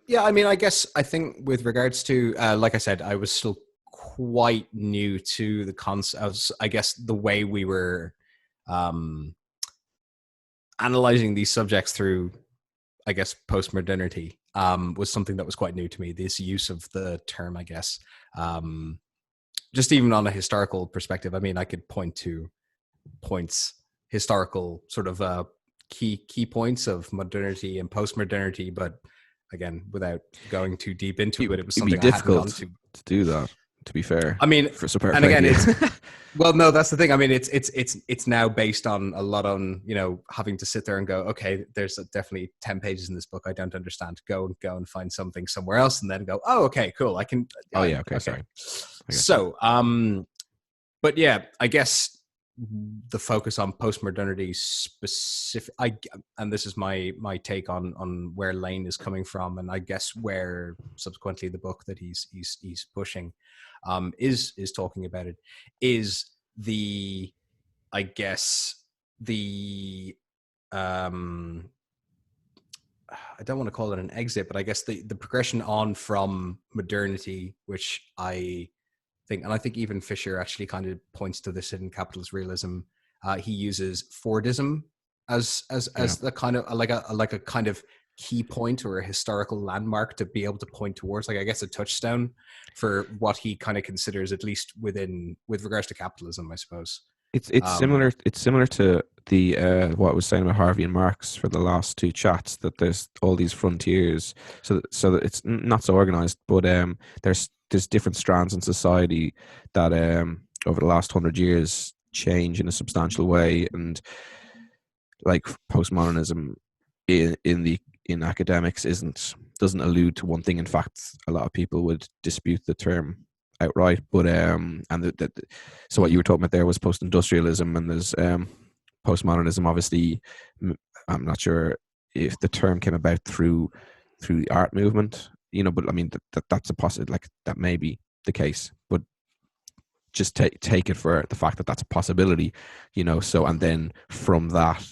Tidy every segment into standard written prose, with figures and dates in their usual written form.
Yeah, I mean, I think with regards to, like I said, I was still quite new to the concept. I guess the way we were um, analyzing these subjects through, I guess, postmodernity was something that was quite new to me. This use of the term, I guess, um, just even on a historical perspective. I mean, I could point to points, historical sort of key points of modernity and postmodernity, but again, without going too deep into it, it was It'd be something I hadn't gone difficult to. to do that, to be fair, I mean, for support and for again, idea. it's well, no, that's the thing. I mean, it's now based on a lot on having to sit there and go, okay, there's definitely 10 pages in this book I don't understand. Go and find something somewhere else, and then go, oh, okay, cool, I can. Oh yeah, okay, Okay, sorry. I got you. so but yeah, I guess the focus on postmodernity specific, and this is my take on where Lane is coming from, and I guess where subsequently the book that he's pushing is talking about it, is the, I guess, the um I don't want to call it an exit, but I guess the progression on from modernity, which I think, and I think even Fisher actually kind of points to this in Capitalist Realism. He uses Fordism Yeah. as the kind of like a kind of key point or a historical landmark to be able to point towards, like I guess a touchstone for what he kind of considers, at least with regards to capitalism, I suppose. It's Um, similar. It's similar to the what I was saying about Harvey and Marx for the last two chats. That there's all these frontiers, so that it's not so organized, but there's different strands in society that over the last 100 years change in a substantial way, and like postmodernism in academics isn't doesn't allude to one thing. In fact, a lot of people would dispute the term outright. But so what you were talking about there was post-industrialism, and there's postmodernism. Obviously, I'm not sure if the term came about through the art movement, but I mean that's a possibility. Like that may be the case, but just take it for the fact that that's a possibility, So and then from that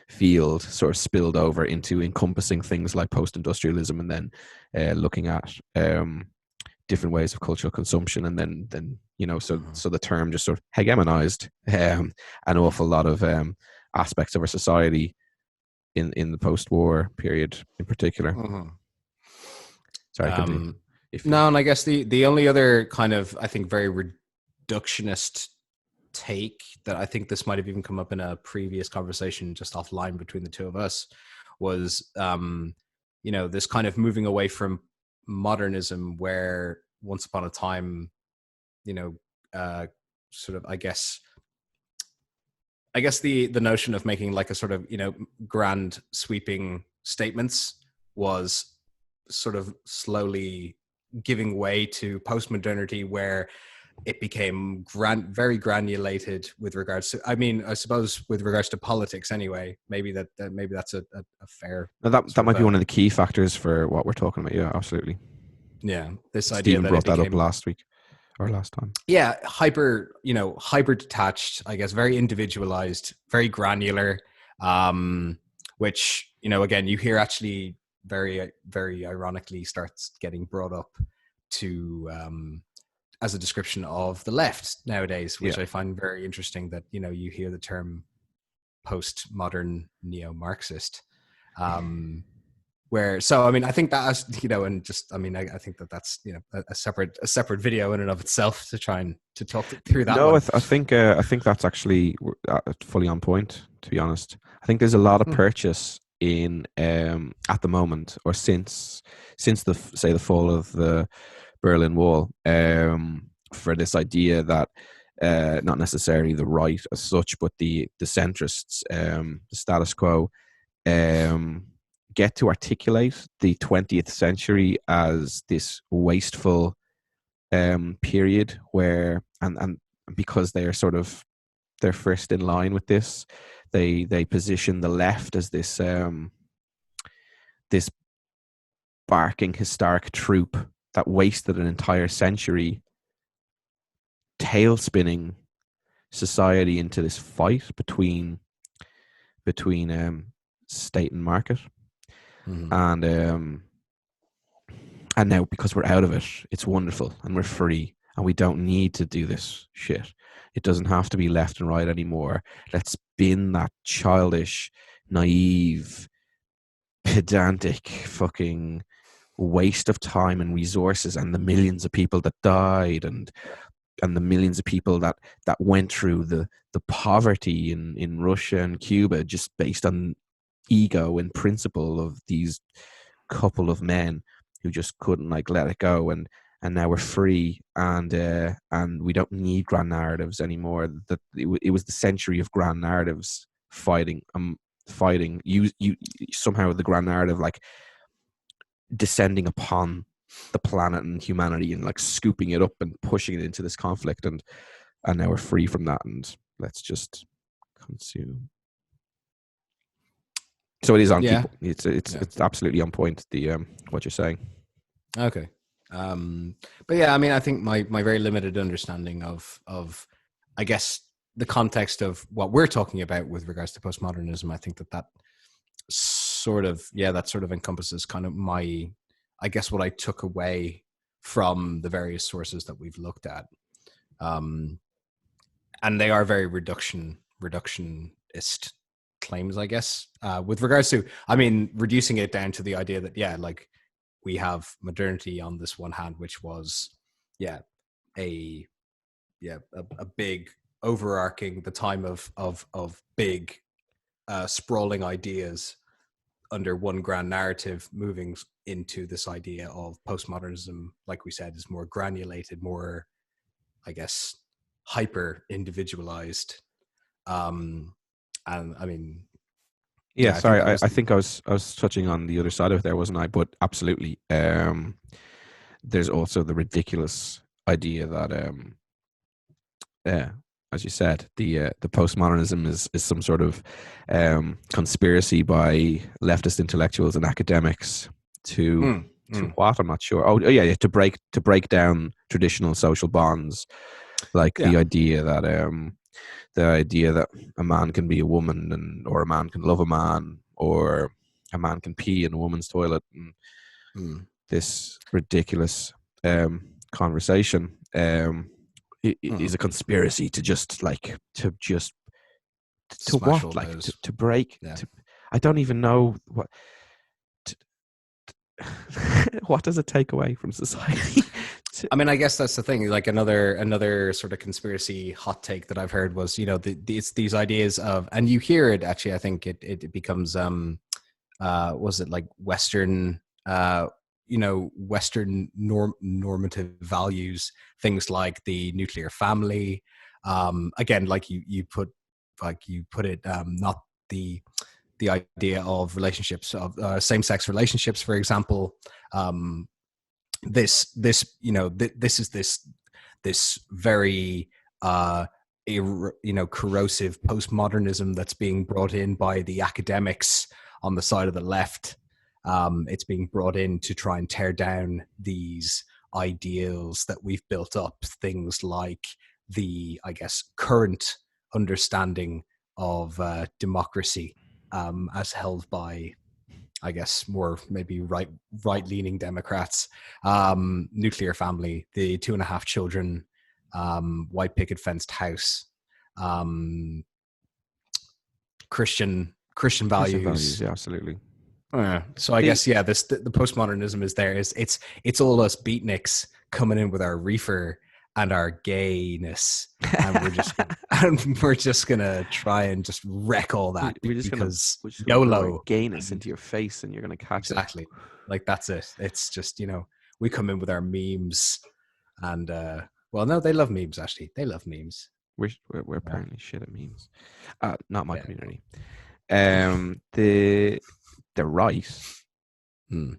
field sort of spilled over into encompassing things like post-industrialism, and then looking at different ways of cultural consumption, and then so the term just sort of hegemonized an awful lot of aspects of our society in the post-war period in particular. uh-huh. Sorry, continue. Um, If you no, and I guess the only other kind of, I think, very reductionist take that I think this might have even come up in a previous conversation just offline between the two of us was, this kind of moving away from modernism, where once upon a time, you know, sort of, I guess the notion of making like a sort of grand sweeping statements was sort of slowly giving way to postmodernity, where it became very granulated with regards to, I mean, I suppose with regards to politics anyway. Maybe maybe that's a fair now that sort of might be one of the key factors for what we're talking about. Yeah, absolutely. yeah, this idea Stephen that it brought that up became, last week or last time. yeah, hyper detached, I guess, very individualized, very granular, which, again, you hear actually very, very ironically starts getting brought up to, as a description of the left nowadays, Yeah. which I find very interesting, that, you hear the term postmodern neo-Marxist. So I mean, I think that, and just, I mean, I think that's a separate video in and of itself to try and to talk through that No, one. I think that's actually fully on point. To be honest, I think there's a lot of Hmm. purchase in at the moment, or since the fall of the Berlin Wall, for this idea that not necessarily the right as such, but the centrists, the status quo, um, get to articulate the 20th century as this wasteful period where and because they are sort of they're first in line with this, they position the left as this barking historic troop that wasted an entire century tail spinning society into this fight between state and market. Mhm. And now because we're out of it, it's wonderful and we're free and we don't need to do this shit. It doesn't have to be left and right anymore. Let's bin that childish, naive, pedantic fucking waste of time and resources, and the millions of people that died, and the millions of people that went through the poverty in Russia and Cuba just based on ego and principle of these couple of men who just couldn't like let it go, and now we're free, and we don't need grand narratives anymore. That it was the century of grand narratives fighting you somehow the grand narrative like descending upon the planet and humanity and like scooping it up and pushing it into this conflict, and now we're free from that, and let's just consume. So it is on Yeah. people. It's absolutely on point. The what you're saying. Okay. But yeah, I mean, I think my very limited understanding of, I guess, the context of what we're talking about with regards to postmodernism, I think that that sort of encompasses kind of my, I guess, what I took away from the various sources that we've looked at. And they are very reductionist claims, I guess, with regards to, I mean, reducing it down to the idea that, yeah, like we have modernity on this one hand, which was, yeah, a big overarching the time of big sprawling ideas under one grand narrative, moving into this idea of postmodernism, like we said, is more granulated, more, I guess, hyper individualized. And I mean, Yeah, I think sorry. that was I think I was touching on the other side of it there, wasn't I? But absolutely. There's also the ridiculous idea that yeah, as you said, the postmodernism is some sort of conspiracy by leftist intellectuals and academics to mm, mm, what, I'm not sure. Oh yeah, to break down traditional social bonds, like yeah, the idea that a man can be a woman, or a man can love a man, or a man can pee in a woman's toilet, and mm, this ridiculous conversation is a conspiracy to just like to smash what, all like those. to break Yeah. to, I don't even know what to, what does it take away from society. I mean, I guess that's the thing. Like another sort of conspiracy hot take that I've heard was, it's these ideas of, and you hear it actually. I think it becomes was it like Western Western normative values, things like the nuclear family. Again, like you put it, not the idea of relationships, of same-sex relationships, for example. um this is this very corrosive postmodernism that's being brought in by the academics on the side of the left. It's being brought in to try and tear down these ideals that we've built up, things like the, I guess, current understanding of democracy, as held by, I guess, more maybe right leaning Democrats. Nuclear family, the 2.5 children, white picket fenced house, um, Christian Christian values, values. yeah, absolutely. So I The guess, yeah, the postmodernism is there. It's all us beatniks coming in with our reefer and our gayness, and we're just gonna try and just wreck all that we're just gonna because we're just gonna blow our YOLO. gayness And into your face, and you're gonna catch it. exactly, like that's it. It's just, we come in with our memes, and well, no, they love memes. Actually, they love memes. We're Yeah, apparently shit at memes. Not my yeah. community. The right, Hmm.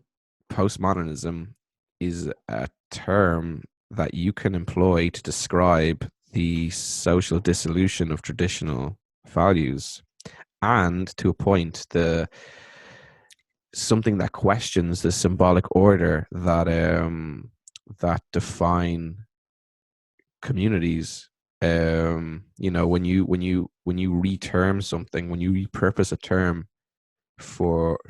postmodernism, is a term that you can employ to describe the social dissolution of traditional values, and to a point the something that questions the symbolic order that define communities. When you reterm something, when you repurpose a term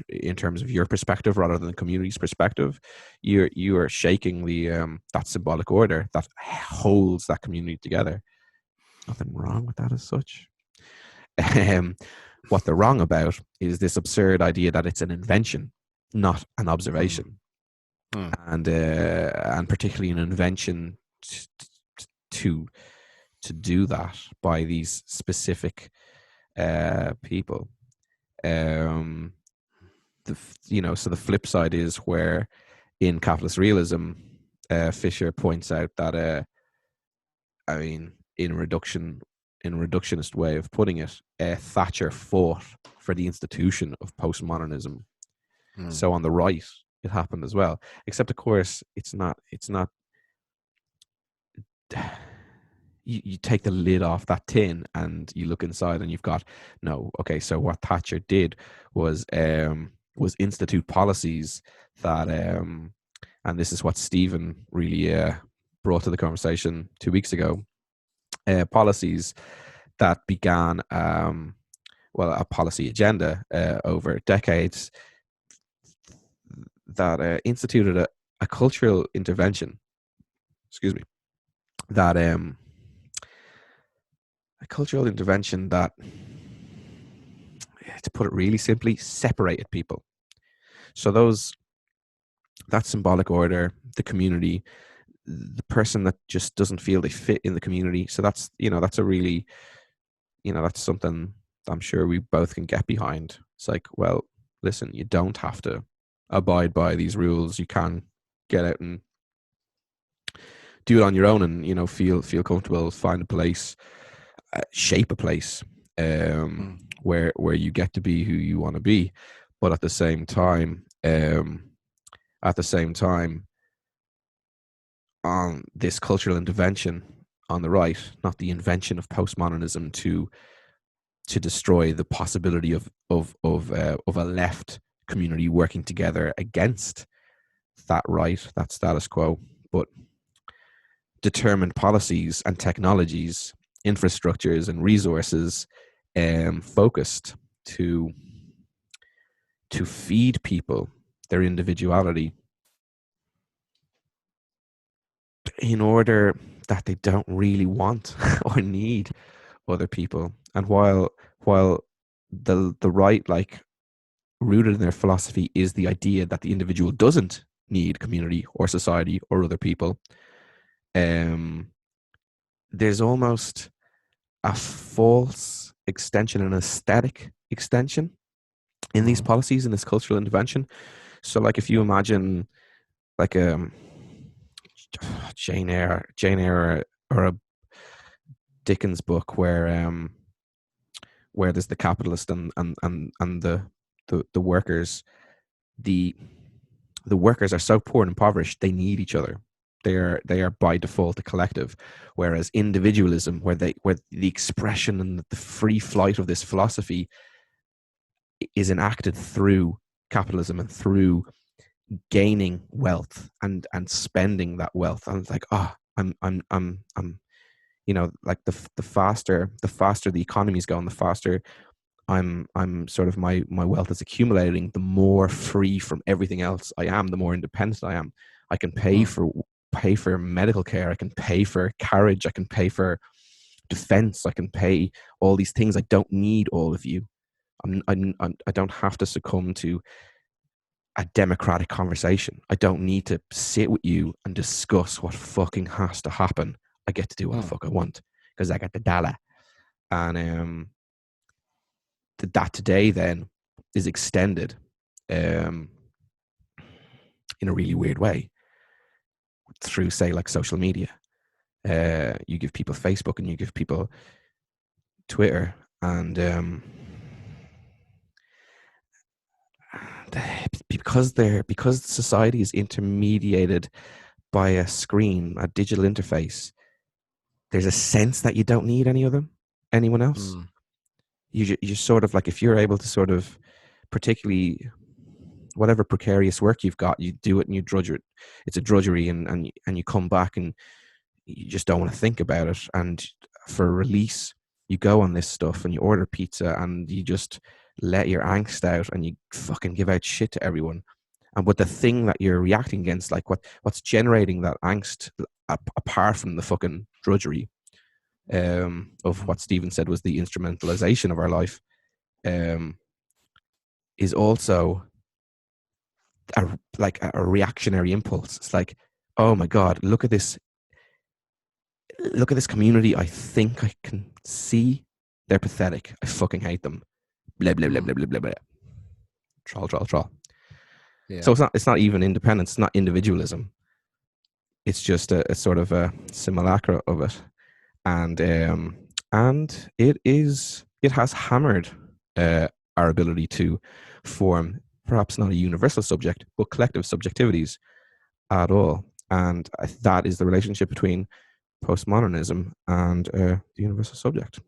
in terms of your perspective rather than the community's perspective, you are shaking the that symbolic order that holds that community together. Nothing wrong with that as such. What they're wrong about is this absurd idea that it's an invention, not an observation, and particularly an invention to do that by these specific people. So the flip side is where in capitalist realism, Fisher points out that in reductionist way of putting it, Thatcher fought for the institution of postmodernism. So on the right, it happened as well. Except, of course, it's not. You take the lid off that tin and you look inside, and you've got so what Thatcher did was institute policies that, and this is what Stephen really brought to the conversation 2 weeks ago. Policies that began a policy agenda over decades that instituted a cultural intervention. Excuse me. That a cultural intervention that, to put it really simply, separated people. So that symbolic order, the community, the person that just doesn't feel they fit in the community. So that's a really, that's something I'm sure we both can get behind. It's like, well, listen, you don't have to abide by these rules. You can get out and do it on your own, and feel comfortable, find a place, shape a place where you get to be who you want to be. But at the same time, on this cultural intervention on the right, not the invention of postmodernism to destroy the possibility of a left community working together against that right, that status quo, but determined policies and technologies, infrastructures and resources focused to feed people their individuality in order that they don't really want or need other people. And while the right, like, rooted in their philosophy is the idea that the individual doesn't need community or society or other people, there's almost a false extension, an aesthetic extension in these policies, in this cultural intervention. So, like, if you imagine like Jane Eyre or a Dickens book where there's the capitalist and the workers, the workers are so poor and impoverished they need each other. They are by default a collective, whereas individualism, where the expression and the free flight of this philosophy is enacted through capitalism and through gaining wealth and spending that wealth. And it's like, I'm like the faster the economy is going, the faster I'm sort of my wealth is accumulating, the more free from everything else I am, the more independent I am. I can pay for medical care, I can pay for carriage, I can pay for defense, I can pay all these things. I don't need all of you. I don't have to succumb to a democratic conversation. I don't need to sit with you and discuss what fucking has to happen. I get to do what the fuck I want because I got the dollar. And that today then is extended in a really weird way through, say, like social media. You give people Facebook and you give people Twitter, and because society is intermediated by a screen, a digital interface, there's a sense that you don't need anyone else. You sort of, like, if you're able to sort of, particularly whatever precarious work you've got, you do it and you drudge it. It's a drudgery, and you come back and you just don't want to think about it. And for release, you go on this stuff and you order pizza and you just let your angst out and you fucking give out shit to everyone. And but the thing that you're reacting against, like what's generating that angst, apart from the fucking drudgery of what Stephen said was the instrumentalization of our life, is also like a reactionary impulse. It's like, oh my God, look at this community. I think I can see they're pathetic. I fucking hate them. Blah blah blah blah blah blah blah. Troll. Yeah. So it's not even independence. It's not individualism. It's just a sort of a simulacra of it, and it has hammered our ability to form perhaps not a universal subject, but collective subjectivities at all. And that is the relationship between postmodernism and the universal subject.